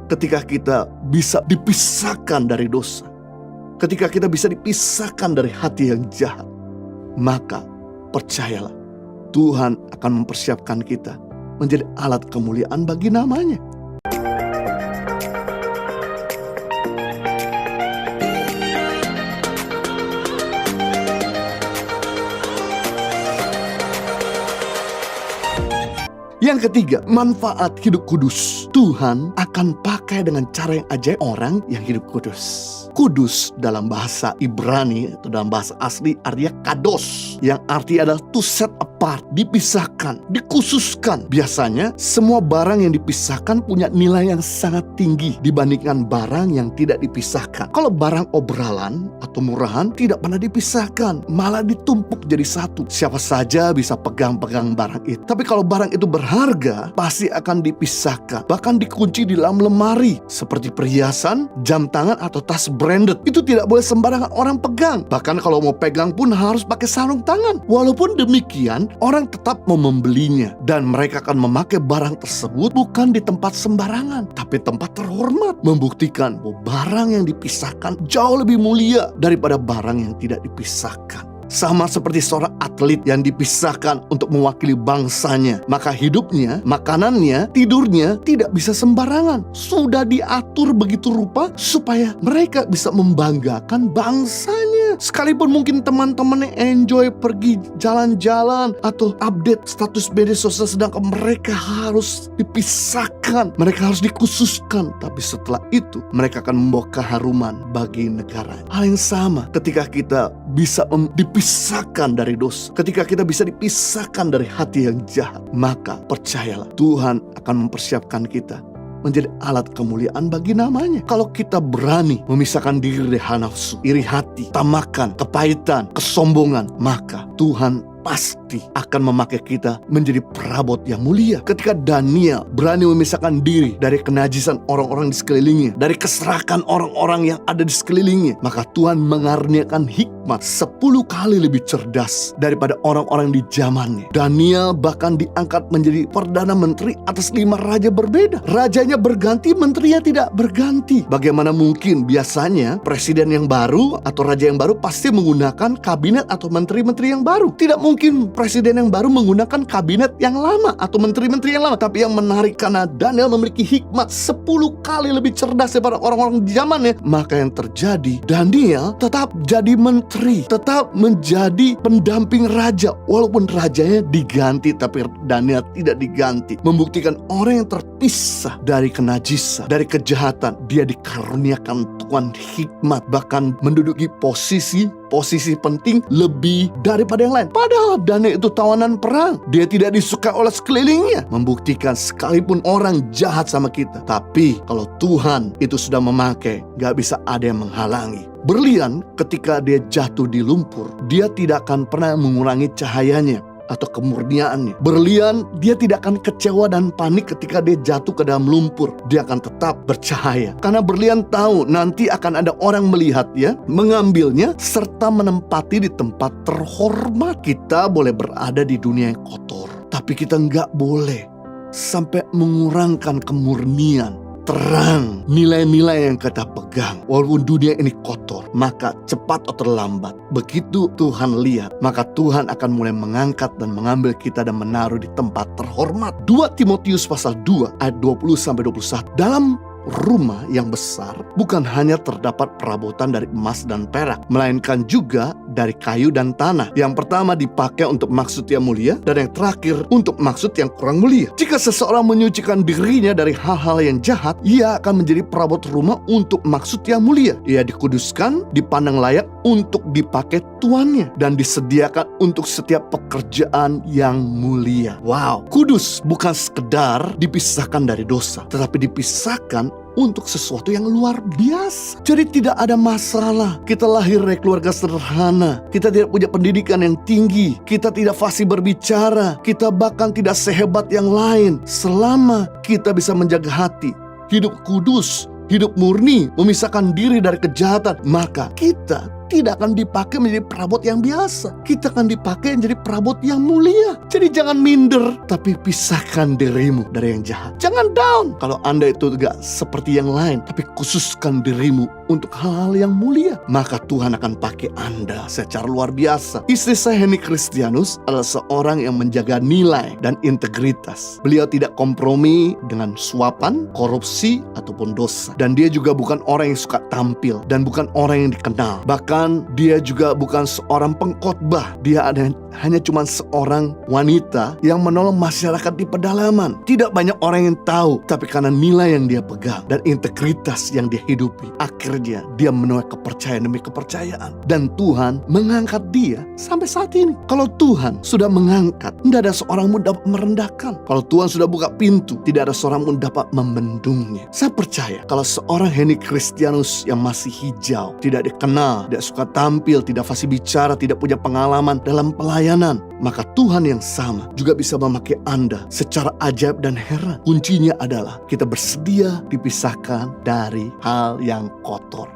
ketika kita bisa dipisahkan dari dosa, ketika kita bisa dipisahkan dari hati yang jahat, maka percayalah, Tuhan akan mempersiapkan kita menjadi alat kemuliaan bagi namanya. Yang ketiga, manfaat hidup kudus. Tuhan akan pakai dengan cara yang ajaib orang yang hidup kudus. Kudus dalam bahasa Ibrani atau dalam bahasa asli artinya kados, yang arti adalah to set apart, dipisahkan, dikhususkan. Biasanya semua barang yang dipisahkan punya nilai yang sangat tinggi dibandingkan barang yang tidak dipisahkan. Kalau barang obralan atau murahan tidak pernah dipisahkan, malah ditumpuk jadi satu. Siapa saja bisa pegang-pegang barang itu. Tapi kalau barang itu berharga, pasti akan dipisahkan, bahkan dikunci di dalam lemari. Seperti perhiasan, jam tangan atau tas branded, itu tidak boleh sembarangan orang pegang. Bahkan kalau mau pegang pun harus pakai sarung tangan. Walaupun demikian, orang tetap mau membelinya, dan mereka akan memakai barang tersebut bukan di tempat sembarangan, tapi tempat terhormat. Membuktikan bahwa barang yang dipisahkan jauh lebih mulia daripada barang yang tidak dipisahkan. Sama seperti seorang atlet yang dipisahkan untuk mewakili bangsanya, maka hidupnya, makanannya, tidurnya tidak bisa sembarangan. Sudah diatur begitu rupa supaya mereka bisa membanggakan bangsanya. Sekalipun mungkin teman-teman yang enjoy pergi jalan-jalan atau update status media sosial, sedangkan mereka harus dipisahkan, mereka harus dikhususkan. Tapi setelah itu mereka akan membawa keharuman bagi negara. Hal yang sama ketika kita bisa dipisahkan dari dosa, ketika kita bisa dipisahkan dari hati yang jahat, maka percayalah, Tuhan akan mempersiapkan kita menjadi alat kemuliaan bagi namanya. Kalau kita berani memisahkan diri dari hawa nafsu, iri hati, tamakan, kepahitan, kesombongan, maka Tuhan pasti akan memakai kita menjadi perabot yang mulia. Ketika Daniel berani memisahkan diri dari kenajisan orang-orang di sekelilingnya, dari keserakan orang-orang yang ada di sekelilingnya, maka Tuhan mengaruniakan hikmat 10 kali lebih cerdas daripada orang-orang di zamannya. Daniel bahkan diangkat menjadi perdana menteri atas 5 raja berbeda. Rajanya berganti, menterinya tidak berganti. Bagaimana mungkin? Biasanya presiden yang baru atau raja yang baru pasti menggunakan kabinet atau menteri-menteri yang baru. Tidak mungkin presiden yang baru menggunakan kabinet yang lama atau menteri-menteri yang lama. Tapi yang menarik, karena Daniel memiliki hikmat 10 kali lebih cerdas daripada orang-orang di zamannya, maka yang terjadi, Daniel tetap jadi menteri, tetap menjadi pendamping raja. Walaupun rajanya diganti, tapi Daniel tidak diganti. Membuktikan orang yang terpisah dari kenajisan, dari kejahatan, dia dikaruniakan Tuhan hikmat, bahkan menduduki posisi penting lebih daripada yang lain. Padahal Daniel itu tawanan perang, dia tidak disukai oleh sekelilingnya. Membuktikan sekalipun orang jahat sama kita, tapi kalau Tuhan itu sudah memakai, gak bisa ada yang menghalangi. Berlian ketika dia jatuh di lumpur, dia tidak akan pernah mengurangi cahayanya atau kemurniaannya. Berlian, dia tidak akan kecewa dan panik ketika dia jatuh ke dalam lumpur. Dia akan tetap bercahaya. Karena berlian tahu nanti akan ada orang melihatnya, mengambilnya, serta menempati di tempat terhormat. Kita boleh berada di dunia yang kotor, tapi kita nggak boleh sampai mengurangkan kemurnian, terang, nilai-nilai yang kita pegang. Walaupun dunia ini kotor, maka cepat atau terlambat, begitu Tuhan lihat, maka Tuhan akan mulai mengangkat dan mengambil kita dan menaruh di tempat terhormat. 2 Timotius pasal 2 ayat 20-21. Dalam rumah yang besar bukan hanya terdapat perabotan dari emas dan perak, melainkan juga dari kayu dan tanah. Yang pertama dipakai untuk maksud yang mulia, dan yang terakhir untuk maksud yang kurang mulia. Jika seseorang menyucikan dirinya dari hal-hal yang jahat, ia akan menjadi perabot rumah untuk maksud yang mulia. Ia dikuduskan, dipandang layak untuk dipakai tuannya, dan disediakan untuk setiap pekerjaan yang mulia. Wow, kudus bukan sekedar dipisahkan dari dosa, tetapi dipisahkan untuk sesuatu yang luar biasa. Jadi tidak ada masalah kita lahir dari keluarga sederhana, kita tidak punya pendidikan yang tinggi, kita tidak fasih berbicara, kita bahkan tidak sehebat yang lain. Selama kita bisa menjaga hati, hidup kudus, hidup murni, memisahkan diri dari kejahatan, maka kita tidak akan dipakai menjadi perabot yang biasa. Kita akan dipakai menjadi perabot yang mulia. Jadi jangan minder, tapi pisahkan dirimu dari yang jahat. Jangan down kalau Anda itu gak seperti yang lain, tapi khususkan dirimu untuk hal-hal yang mulia. Maka Tuhan akan pakai Anda secara luar biasa. Istri saya Henny Kristianus adalah seorang yang menjaga nilai dan integritas. Beliau tidak kompromi dengan suapan, korupsi, ataupun dosa. Dan dia juga bukan orang yang suka tampil dan bukan orang yang dikenal. Bahkan dia juga bukan seorang pengkhotbah. Dia hanya cuma seorang wanita yang menolong masyarakat di pedalaman. Tidak banyak orang yang tahu, tapi karena nilai yang dia pegang dan integritas yang dia hidupi, akhirnya dia menuai kepercayaan demi kepercayaan. Dan Tuhan mengangkat dia sampai saat ini. Kalau Tuhan sudah mengangkat, tidak ada seorang pun dapat merendahkan. Kalau Tuhan sudah buka pintu, tidak ada seorang pun dapat membendungnya. Saya percaya kalau seorang Henny Kristianus yang masih hijau, tidak dikenal, tidak suka tampil, tidak fasih bicara, tidak punya pengalaman dalam pelayanan, maka Tuhan yang sama juga bisa memakai Anda secara ajaib dan heran. Kuncinya adalah kita bersedia dipisahkan dari hal yang kotor.